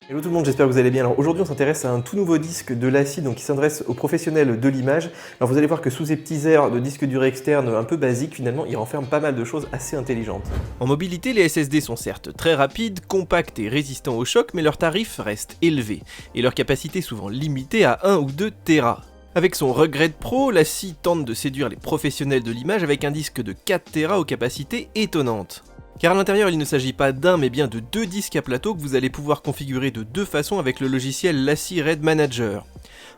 Hello tout le monde, j'espère que vous allez bien. Alors aujourd'hui on s'intéresse à un tout nouveau disque de LaCie qui s'adresse aux professionnels de l'image. Alors vous allez voir que sous ces petits airs de disque dur externe un peu basiques, finalement il renferme pas mal de choses assez intelligentes. En mobilité, les SSD sont certes très rapides, compacts et résistants au choc, mais leurs tarifs restent élevés, et leur capacité souvent limitée à 1 ou 2 Tera. Avec son Rugged Pro, LaCie tente de séduire les professionnels de l'image avec un disque de 4 Tera aux capacités étonnantes. Car à l'intérieur, il ne s'agit pas d'un mais bien de deux disques à plateau que vous allez pouvoir configurer de deux façons avec le logiciel LaCie RAID Manager.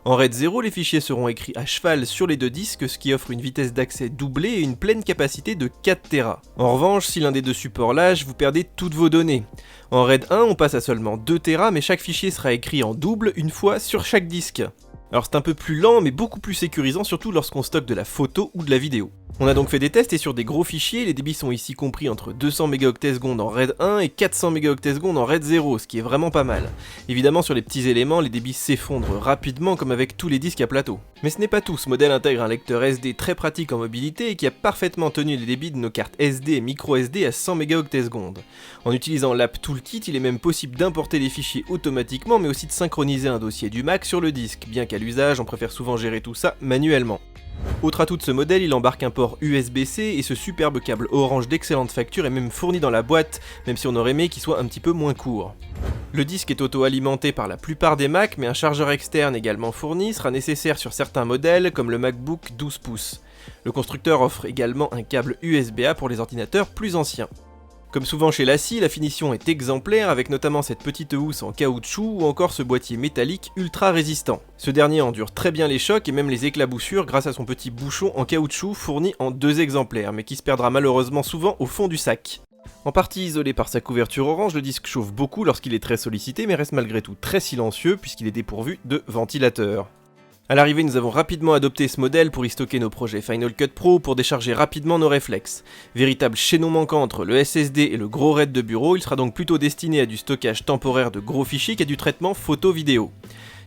En RAID 0, les fichiers seront écrits à cheval sur les deux disques, ce qui offre une vitesse d'accès doublée et une pleine capacité de 4 Tera. En revanche, si l'un des deux supports lâche, vous perdez toutes vos données. En RAID 1, on passe à seulement 2 Tera, mais chaque fichier sera écrit en double une fois sur chaque disque. Alors c'est un peu plus lent mais beaucoup plus sécurisant, surtout lorsqu'on stocke de la photo ou de la vidéo. On a donc fait des tests et sur des gros fichiers, les débits sont ici compris entre 200 Mbps en RAID 1 et 400 Mbps en RAID 0, ce qui est vraiment pas mal. Évidemment sur les petits éléments, les débits s'effondrent rapidement comme avec tous les disques à plateau. Mais ce n'est pas tout, ce modèle intègre un lecteur SD très pratique en mobilité et qui a parfaitement tenu les débits de nos cartes SD et micro SD à 100 Mbps. En utilisant l'App Toolkit, il est même possible d'importer les fichiers automatiquement mais aussi de synchroniser un dossier du Mac sur le disque, bien qu'à l'usage on préfère souvent gérer tout ça manuellement. Autre atout de ce modèle, il embarque un port USB-C et ce superbe câble orange d'excellente facture est même fourni dans la boîte, même si on aurait aimé qu'il soit un petit peu moins court. Le disque est auto-alimenté par la plupart des Mac, mais un chargeur externe également fourni sera nécessaire sur certains modèles comme le MacBook 12 pouces. Le constructeur offre également un câble USB-A pour les ordinateurs plus anciens. Comme souvent chez LaCie, la finition est exemplaire avec notamment cette petite housse en caoutchouc ou encore ce boîtier métallique ultra résistant. Ce dernier endure très bien les chocs et même les éclaboussures grâce à son petit bouchon en caoutchouc fourni en 2 exemplaires mais qui se perdra malheureusement souvent au fond du sac. En partie isolé par sa couverture orange, le disque chauffe beaucoup lorsqu'il est très sollicité mais reste malgré tout très silencieux puisqu'il est dépourvu de ventilateur. A l'arrivée, nous avons rapidement adopté ce modèle pour y stocker nos projets Final Cut Pro pour décharger rapidement nos réflexes. Véritable chaînon manquant entre le SSD et le gros RAID de bureau, il sera donc plutôt destiné à du stockage temporaire de gros fichiers qu'à du traitement photo-vidéo.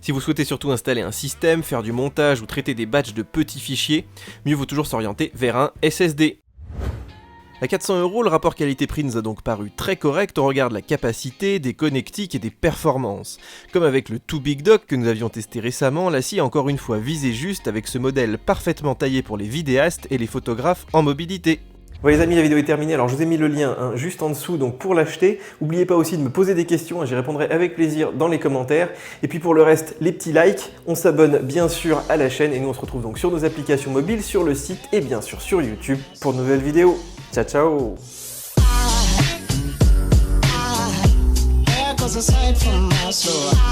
Si vous souhaitez surtout installer un système, faire du montage ou traiter des batchs de petits fichiers, mieux vaut toujours s'orienter vers un SSD. À 400€, le rapport qualité-prix nous a donc paru très correct au regard de la capacité, des connectiques et des performances. Comme avec le Too Big Dock que nous avions testé récemment, LaCie a encore une fois visé juste avec ce modèle parfaitement taillé pour les vidéastes et les photographes en mobilité. Voilà les amis, la vidéo est terminée, alors je vous ai mis le lien juste en dessous donc pour l'acheter. N'oubliez pas aussi de me poser des questions, j'y répondrai avec plaisir dans les commentaires. Et puis pour le reste, les petits likes, on s'abonne bien sûr à la chaîne et nous on se retrouve donc sur nos applications mobiles, sur le site et bien sûr sur YouTube pour de nouvelles vidéos. Ciao ciao. There goes a sight from my soul.